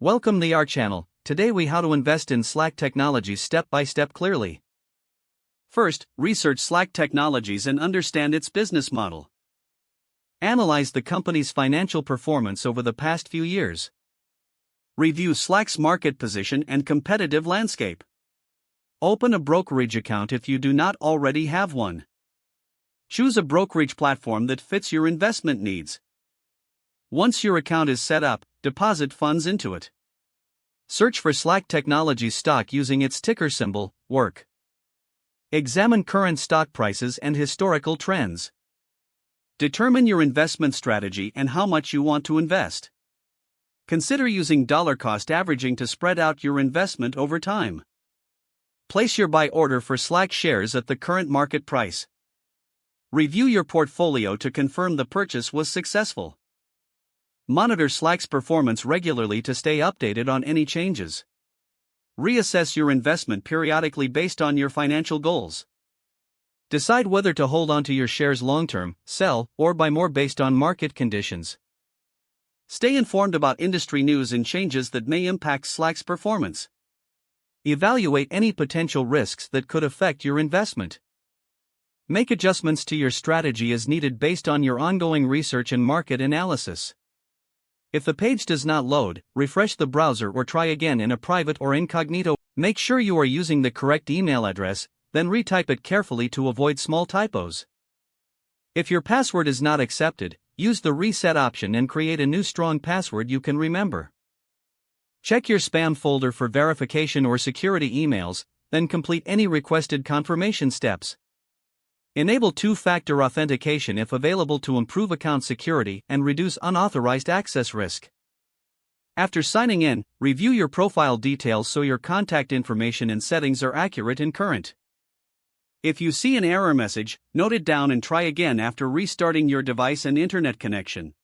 Welcome to our channel. Today we how to invest in Slack Technologies step by step clearly. First, research Slack Technologies and understand its business model. Analyze the company's financial performance over the past few years. Review Slack's market position and competitive landscape. Open a brokerage account if you do not already have one. Choose a brokerage platform that fits your investment needs. Once your account is set up, deposit funds into it. Search for Slack Technologies stock using its ticker symbol, WORK. Examine current stock prices and historical trends. Determine your investment strategy and how much you want to invest. Consider using dollar cost averaging to spread out your investment over time. Place your buy order for Slack shares at the current market price. Review your portfolio to confirm the purchase was successful. Monitor Slack's performance regularly to stay updated on any changes. Reassess your investment periodically based on your financial goals. Decide whether to hold on to your shares long-term, sell, or buy more based on market conditions. Stay informed about industry news and changes that may impact Slack's performance. Evaluate any potential risks that could affect your investment. Make adjustments to your strategy as needed based on your ongoing research and market analysis. If the page does not load, refresh the browser or try again in a private or incognito. Make sure you are using the correct email address, then retype it carefully to avoid small typos. If your password is not accepted, use the reset option and create a new strong password you can remember. Check your spam folder for verification or security emails, then complete any requested confirmation steps. Enable two-factor authentication if available to improve account security and reduce unauthorized access risk. After signing in, review your profile details so your contact information and settings are accurate and current. If you see an error message, note it down and try again after restarting your device and internet connection.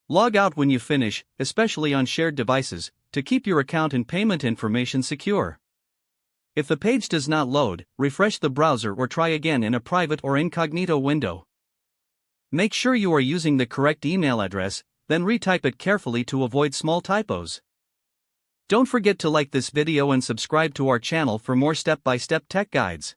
Log out when you finish, especially on shared devices, to keep your account and payment information secure. If the page does not load, refresh the browser or try again in a private or incognito window. Make sure you are using the correct email address, then retype it carefully to avoid small typos. Don't forget to like this video and subscribe to our channel for more step-by-step tech guides.